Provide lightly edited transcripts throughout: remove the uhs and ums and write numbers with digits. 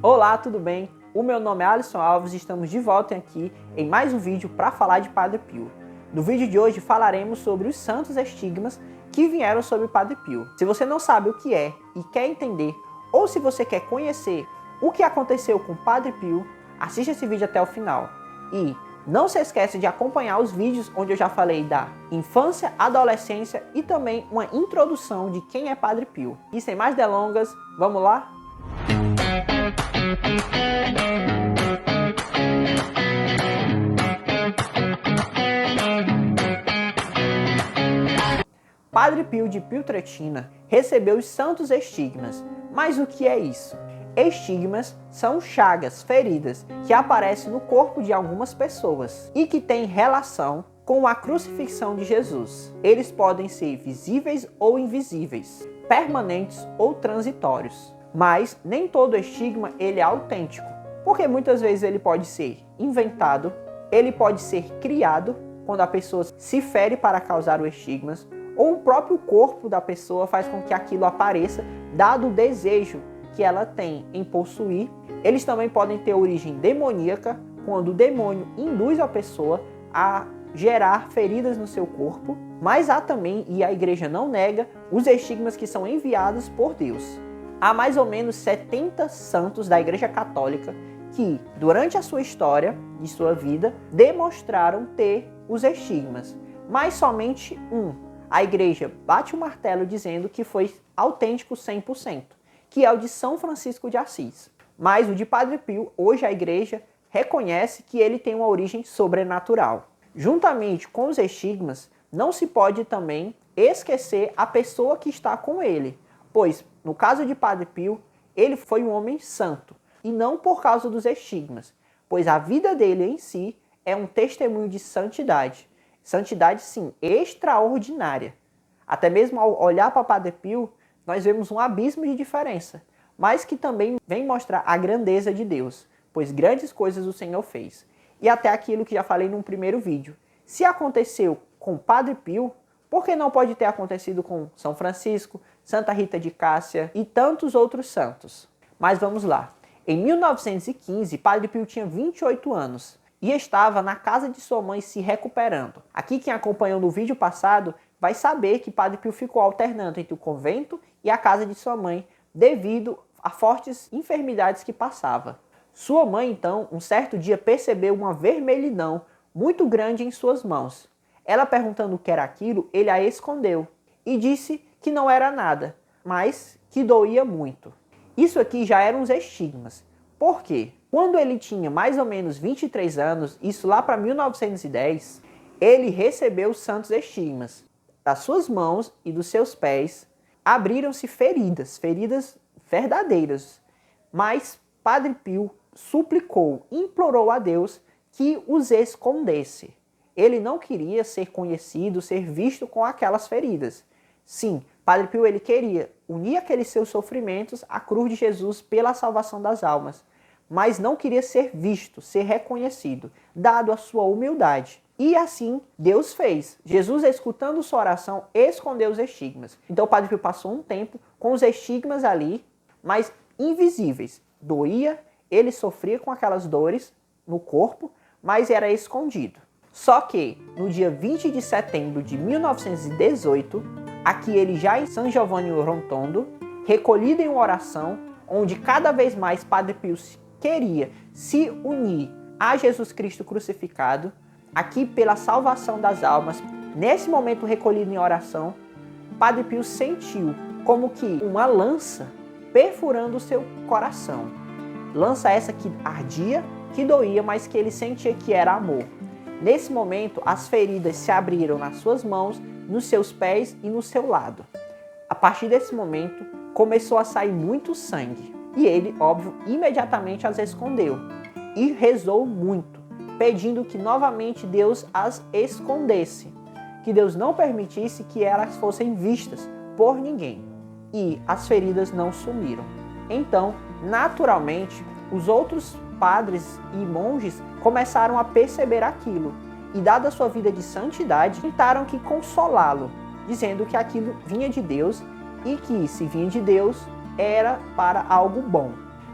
Olá, tudo bem? O meu nome é Alisson Alves e estamos de volta aqui em mais um vídeo para falar de Padre Pio. No vídeo de hoje falaremos sobre os santos estigmas que vieram sobre Padre Pio. Se você não sabe o que é e quer entender, ou se você quer conhecer o que aconteceu com Padre Pio, assista esse vídeo até o final. E não se esqueça de acompanhar os vídeos onde eu já falei da infância, adolescência e também uma introdução de quem é Padre Pio. E sem mais delongas, vamos lá? Padre Pio de Pietrelcina recebeu os santos estigmas. Mas o que é isso? Estigmas são chagas, feridas, que aparecem no corpo de algumas pessoas e que têm relação com a crucifixão de Jesus. Eles podem ser visíveis ou invisíveis, permanentes ou transitórios. Mas nem todo estigma ele é autêntico, porque muitas vezes ele pode ser inventado, ele pode ser criado quando a pessoa se fere para causar o estigmas, ou o próprio corpo da pessoa faz com que aquilo apareça, dado o desejo que ela tem em possuir. Eles também podem ter origem demoníaca, quando o demônio induz a pessoa a gerar feridas no seu corpo, mas há também, e a igreja não nega, os estigmas que são enviados por Deus. Há mais ou menos 70 santos da Igreja Católica que, durante a sua história, de sua vida, demonstraram ter os estigmas, mas somente um. A Igreja bate o martelo dizendo que foi autêntico 100%, que é o de São Francisco de Assis. Mas o de Padre Pio, hoje a Igreja reconhece que ele tem uma origem sobrenatural. Juntamente com os estigmas, não se pode também esquecer a pessoa que está com ele, pois, no caso de Padre Pio, ele foi um homem santo, e não por causa dos estigmas, pois a vida dele em si é um testemunho de santidade. Santidade, sim, extraordinária. Até mesmo ao olhar para Padre Pio, nós vemos um abismo de diferença, mas que também vem mostrar a grandeza de Deus, pois grandes coisas o Senhor fez. E até aquilo que já falei no primeiro vídeo. Se aconteceu com Padre Pio, por que não pode ter acontecido com São Francisco, Santa Rita de Cássia e tantos outros santos? Mas vamos lá. Em 1915, Padre Pio tinha 28 anos e estava na casa de sua mãe se recuperando. Aqui quem acompanhou no vídeo passado vai saber que Padre Pio ficou alternando entre o convento e a casa de sua mãe devido a fortes enfermidades que passava. Sua mãe, então, um certo dia percebeu uma vermelhidão muito grande em suas mãos. Ela perguntando o que era aquilo, ele a escondeu e disse que não era nada, mas que doía muito. Isso aqui já eram os estigmas. Por quê? Quando ele tinha mais ou menos 23 anos, isso lá para 1910, ele recebeu os santos estigmas. Das suas mãos e dos seus pés abriram-se feridas verdadeiras. Mas Padre Pio suplicou, implorou a Deus que os escondesse. Ele não queria ser conhecido, ser visto com aquelas feridas. Sim, Padre Pio ele queria unir aqueles seus sofrimentos à cruz de Jesus pela salvação das almas, mas não queria ser visto, ser reconhecido, dado a sua humildade. E assim Deus fez. Jesus, escutando sua oração, escondeu os estigmas. Então Padre Pio passou um tempo com os estigmas ali, mas invisíveis. Doía, ele sofria com aquelas dores no corpo, mas era escondido. Só que, no dia 20 de setembro de 1918, aqui ele já em San Giovanni Rotondo, recolhido em uma oração, onde cada vez mais Padre Pio queria se unir a Jesus Cristo crucificado, aqui pela salvação das almas. Nesse momento recolhido em oração, Padre Pio sentiu como que uma lança perfurando o seu coração. Lança essa que ardia, que doía, mas que ele sentia que era amor. Nesse momento, as feridas se abriram nas suas mãos, nos seus pés e no seu lado. A partir desse momento, começou a sair muito sangue. E ele, óbvio, imediatamente as escondeu. E rezou muito, pedindo que novamente Deus as escondesse. Que Deus não permitisse que elas fossem vistas por ninguém. E as feridas não sumiram. Então, naturalmente, os outros padres e monges começaram a perceber aquilo e, dada a sua vida de santidade, tentaram que consolá-lo, dizendo que aquilo vinha de Deus e que, se vinha de Deus, era para algo bom.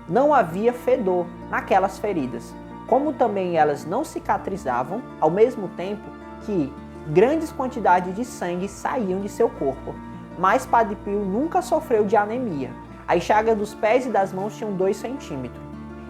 não havia fedor naquelas feridas, como também elas não cicatrizavam, ao mesmo tempo que grandes quantidades de sangue saíam de seu corpo. Mas Padre Pio nunca sofreu de anemia. As chagas dos pés e das mãos tinham 2 centímetros,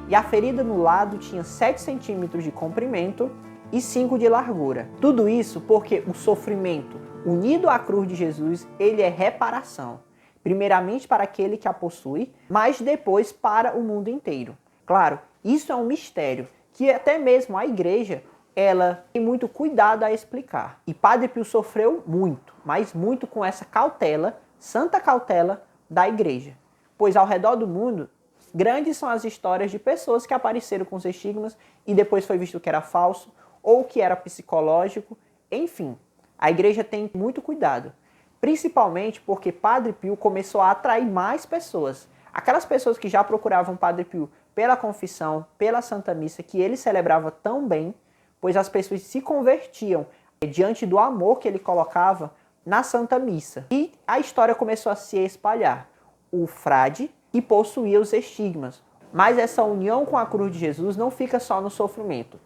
e a ferida no lado tinha 7 centímetros de comprimento e 5 de largura. Tudo isso porque o sofrimento unido à cruz de Jesus, ele é reparação. Primeiramente para aquele que a possui, mas depois para o mundo inteiro. Claro, isso é um mistério que até mesmo a igreja ela tem muito cuidado a explicar. E Padre Pio sofreu muito, mas muito com essa cautela, santa cautela da igreja. Pois ao redor do mundo, grandes são as histórias de pessoas que apareceram com os estigmas e depois foi visto que era falso ou que era psicológico. Enfim, a igreja tem muito cuidado. Principalmente porque Padre Pio começou a atrair mais pessoas. Aquelas pessoas que já procuravam Padre Pio pela confissão, pela Santa Missa, que ele celebrava tão bem, pois as pessoas se convertiam diante do amor que ele colocava na Santa Missa. E a história começou a se espalhar. O frade que possuía os estigmas. Mas essa união com a cruz de Jesus não fica só no sofrimento.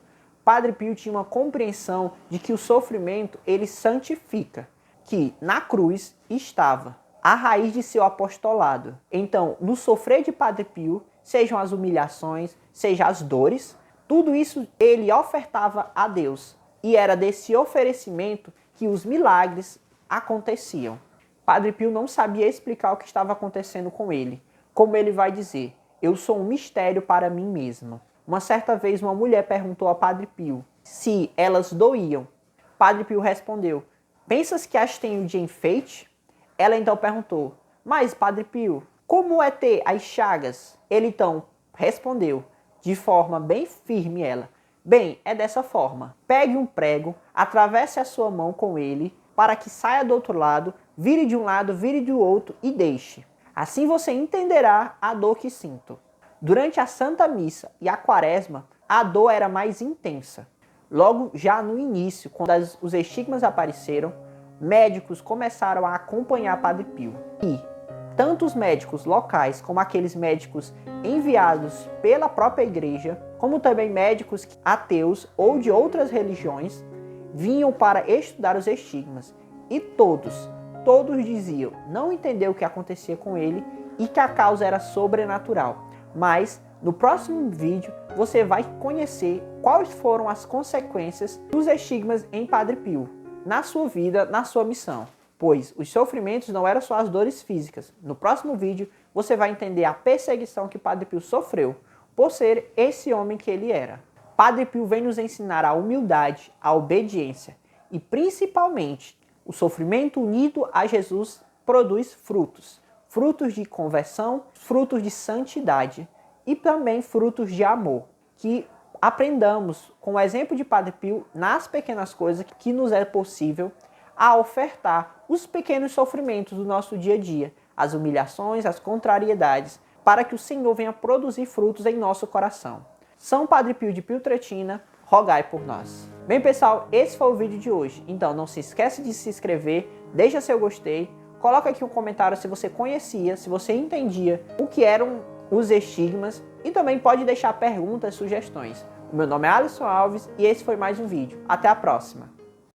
Padre Pio tinha uma compreensão de que o sofrimento ele santifica, que na cruz estava a raiz de seu apostolado. Então, no sofrer de Padre Pio, sejam as humilhações, sejam as dores, tudo isso ele ofertava a Deus. E era desse oferecimento que os milagres aconteciam. Padre Pio não sabia explicar o que estava acontecendo com ele. Como ele vai dizer, eu sou um mistério para mim mesmo. Uma certa vez uma mulher perguntou a Padre Pio se elas doíam. Padre Pio respondeu, pensas que as tenho de enfeite? Ela então perguntou, mas Padre Pio, como é ter as chagas? Ele então respondeu, de forma bem firme ela, bem, é dessa forma, pegue um prego, atravesse a sua mão com ele, para que saia do outro lado, vire de um lado, vire do outro e deixe. Assim você entenderá a dor que sinto. Durante a Santa Missa e a Quaresma, a dor era mais intensa. Logo já no início, quando os estigmas apareceram, médicos começaram a acompanhar Padre Pio. E tanto os médicos locais, como aqueles médicos enviados pela própria igreja, como também médicos ateus ou de outras religiões, vinham para estudar os estigmas. E todos diziam não entender o que acontecia com ele e que a causa era sobrenatural. Mas no próximo vídeo você vai conhecer quais foram as consequências dos estigmas em Padre Pio, na sua vida, na sua missão. Pois os sofrimentos não eram só as dores físicas. No próximo vídeo você vai entender a perseguição que Padre Pio sofreu por ser esse homem que ele era. Padre Pio vem nos ensinar a humildade, a obediência e principalmente o sofrimento unido a Jesus produz frutos. Frutos de conversão, frutos de santidade e também frutos de amor. Que aprendamos com o exemplo de Padre Pio nas pequenas coisas que nos é possível a ofertar os pequenos sofrimentos do nosso dia a dia, as humilhações, as contrariedades, para que o Senhor venha produzir frutos em nosso coração. São Padre Pio de Pietrelcina, rogai por nós. Bem pessoal, esse foi o vídeo de hoje. Então não se esqueça de se inscrever, deixa seu gostei, coloca aqui um comentário se você conhecia, se você entendia o que eram os estigmas e também pode deixar perguntas, sugestões. O meu nome é Alisson Alves e esse foi mais um vídeo. Até a próxima!